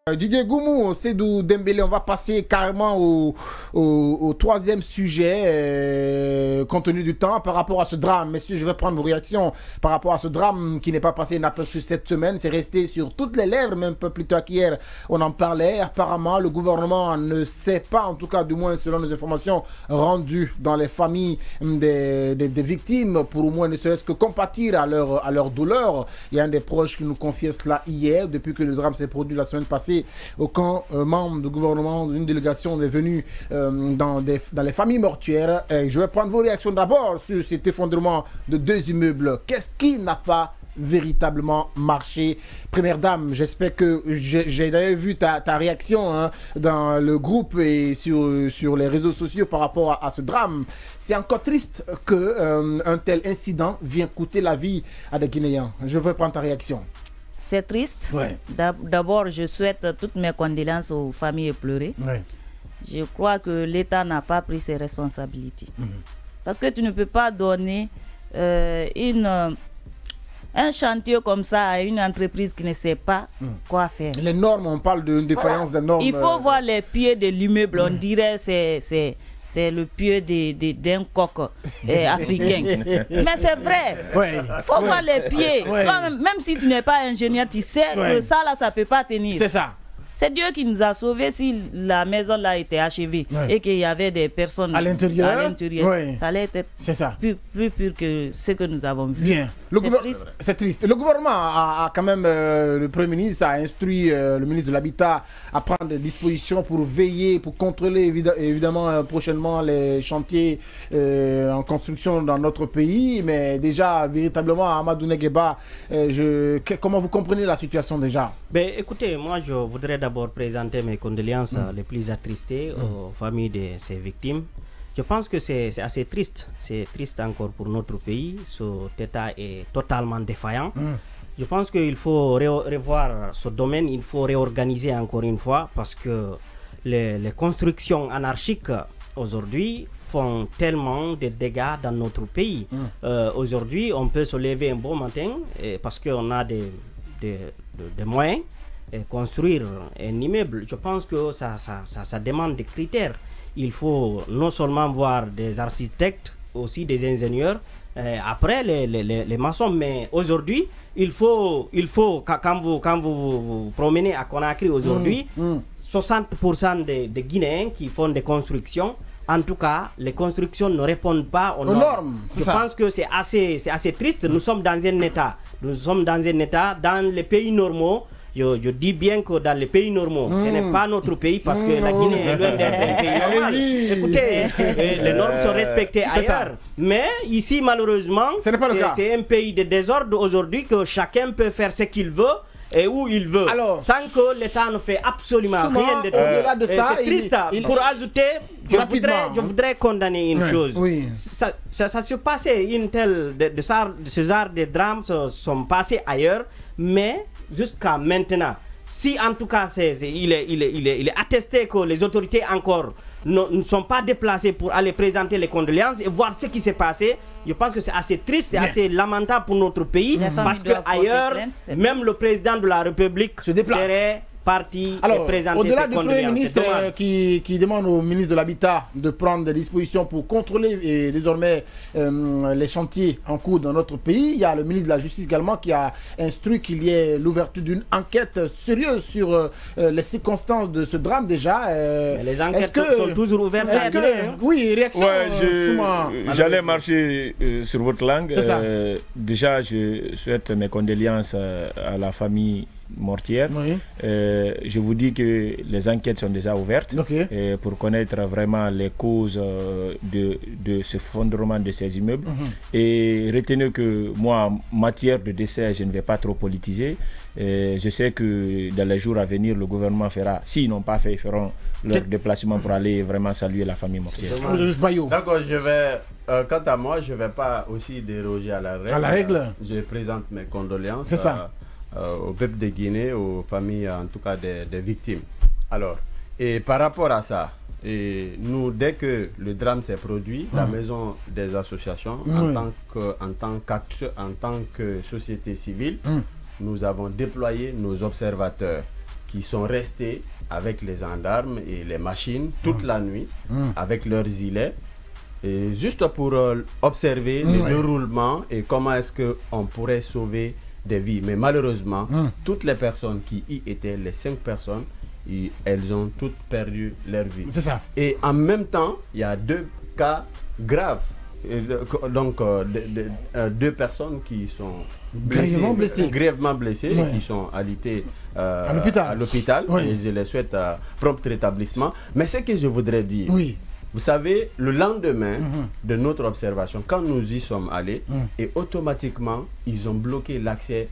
Didier Goumou, Seydou Dembélé, on va passer carrément au troisième sujet, compte tenu du temps, par rapport à ce drame. Messieurs, je vais prendre vos réactions par rapport à ce drame qui n'est pas passé inaperçu cette semaine. C'est resté sur toutes les lèvres, même peu plus tard qu'hier, on en parlait. Apparemment, le gouvernement ne sait pas, en tout cas, du moins selon les informations rendues dans les familles des victimes, pour au moins ne serait-ce que compatir à leur douleur. Il y a un des proches qui nous confiait cela hier, depuis que le drame s'est produit la semaine passée. Aucun membre du gouvernement d'une délégation est venu dans les familles mortuaires. Je vais prendre vos réactions d'abord sur cet effondrement de 2 immeubles. Qu'est-ce qui n'a pas véritablement marché? Première dame, j'espère que j'ai d'ailleurs vu ta réaction dans le groupe et sur les réseaux sociaux par rapport à ce drame. C'est encore triste qu'un tel incident vienne coûter la vie à des Guinéens. Je vais prendre ta réaction. C'est triste. Ouais. D'abord, je souhaite toutes mes condoléances aux familles éplorées. Ouais. Je crois que l'État n'a pas pris ses responsabilités. Parce que tu ne peux pas donner un chantier comme ça à une entreprise qui ne sait pas quoi faire. Les normes, on parle d'une défaillance des normes. Il faut voir les pieds de l'immeuble. On dirait c'est le pied d'un coq africain. Mais c'est vrai. Il faut voir les pieds. Même si tu n'es pas ingénieur, tu sais que ça là, ça ne peut pas tenir. C'est ça. C'est Dieu qui nous a sauvés si la maison là était achevée et qu'il y avait des personnes à l'intérieur. Ça allait être plus pur que ce que nous avons vu. Bien. C'est triste. Le gouvernement a quand même, le Premier ministre a instruit le ministre de l'Habitat à prendre des dispositions pour veiller, pour contrôler évidemment prochainement les chantiers en construction dans notre pays. Mais déjà, véritablement, Amadou Negueba, comment vous comprenez la situation déjà? Ben, écoutez, moi je voudrais d'abord présenter mes condoléances les plus attristées aux familles de ces victimes. Je pense que c'est assez triste. C'est triste encore pour notre pays. Cet État est totalement défaillant. Je pense qu'il faut revoir ce domaine. Il faut réorganiser encore une fois parce que les constructions anarchiques aujourd'hui font tellement de dégâts dans notre pays. Aujourd'hui, on peut se lever un bon matin parce qu'on a des moyens et construire un immeuble. Je pense que ça demande des critères. Il faut non seulement voir des architectes, aussi des ingénieurs, après les maçons. Mais aujourd'hui, il faut quand vous promenez à Conakry aujourd'hui, 60% des Guinéens qui font des constructions, en tout cas, les constructions ne répondent pas aux normes. Je pense que c'est assez triste. Nous sommes dans un état. Dans les pays normaux. Je dis bien que dans les pays normaux, ce n'est pas notre pays parce que la Guinée est loin d'être un pays normal. Écoutez, les normes sont respectées ailleurs. Mais ici, malheureusement, c'est un pays de désordre aujourd'hui que chacun peut faire ce qu'il veut et où il veut, sans que l'État ne fait absolument rien de tout. C'est triste. Pour ajouter, je voudrais condamner une chose. Ça se passait, ce genre de drames sont passés ailleurs, mais jusqu'à maintenant, si en tout cas il est attesté que les autorités encore ne sont pas déplacées pour aller présenter les condoléances et voir ce qui s'est passé, je pense que c'est assez triste et assez lamentable pour notre pays parce que ailleurs, même le président de la République serait parti et présenter au-delà ses du condoléances. Premier ministre qui demande au ministre de l'Habitat de prendre des dispositions pour contrôler désormais les chantiers en cours dans notre pays, il y a le ministre de la Justice également qui a instruit qu'il y ait l'ouverture d'une enquête sérieuse sur les circonstances de ce drame déjà. Mais les enquêtes sont toujours ouvertes. Oui, réaction. J'allais marcher sur votre langue. Déjà, je souhaite mes condoléances à la famille mortière. Je vous dis que les enquêtes sont déjà ouvertes pour connaître vraiment les causes de ce fondement de ces immeubles. Et retenez que moi, en matière de décès, je ne vais pas trop politiser. Je sais que dans les jours à venir, le gouvernement fera, s'ils n'ont pas fait, ils feront leur déplacement pour aller vraiment saluer la famille mortière. D'accord, quant à moi, je ne vais pas aussi déroger à la règle. Je présente mes condoléances. C'est ça. Au peuple de Guinée, aux familles en tout cas des victimes. Alors, et par rapport à ça, nous, dès que le drame s'est produit, la maison des associations, en tant que société civile, nous avons déployé nos observateurs qui sont restés avec les gendarmes et les machines toute la nuit avec leurs gilets, et juste pour observer le déroulement et comment est-ce qu'on pourrait sauver des vies. Mais malheureusement, toutes les personnes qui y étaient, les 5 personnes, elles ont toutes perdu leur vie. C'est ça. Et en même temps, il y a 2 cas graves. Donc, 2 personnes qui sont grièvement blessées et qui sont alitées à l'hôpital. Et je les souhaite prompt rétablissement. Mais ce que je voudrais dire, vous savez, le lendemain de notre observation, quand nous y sommes allés, et automatiquement, ils ont bloqué l'accès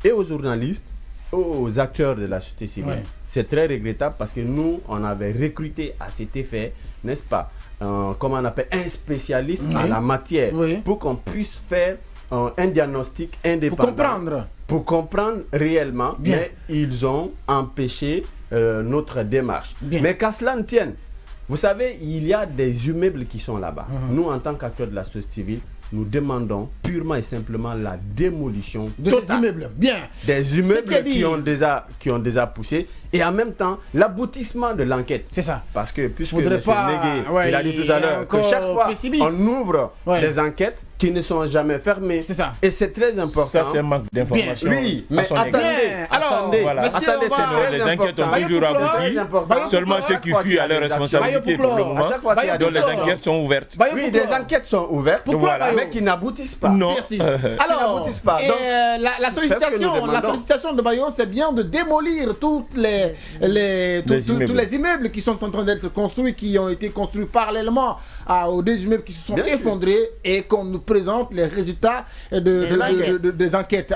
et aux journalistes, aux acteurs de la société civile. C'est très regrettable parce que nous, on avait recruté à cet effet, n'est-ce pas, comment on appelle, un spécialiste en la matière pour qu'on puisse faire un diagnostic indépendant. Pour comprendre réellement. Mais ils ont empêché notre démarche. Mais qu'à cela ne tienne, vous savez, il y a des immeubles qui sont là-bas. Nous, en tant qu'acteurs de la société civile, nous demandons purement et simplement la démolition de ces immeubles. Des immeubles qui ont déjà poussé, et en même temps l'aboutissement de l'enquête. C'est ça. Parce que puisque M. Negué, il a dit tout à l'heure que chaque fois on ouvre des enquêtes qui ne sont jamais fermées. C'est ça. Et c'est très important. Ça, c'est un manque d'information. Oui, mais attendez, les enquêtes ont toujours abouti. Seulement ceux qui fuient à leur responsabilité pour le moment. Donc les enquêtes sont ouvertes. Oui, des enquêtes sont ouvertes, mais qui n'aboutissent pas. Non. Merci. Alors, la sollicitation de Bayo, c'est bien de démolir tous les immeubles qui sont en train d'être construits, qui ont été construits parallèlement aux 2 immeubles qui se sont effondrés, et qu'on nous présente les résultats des enquêtes.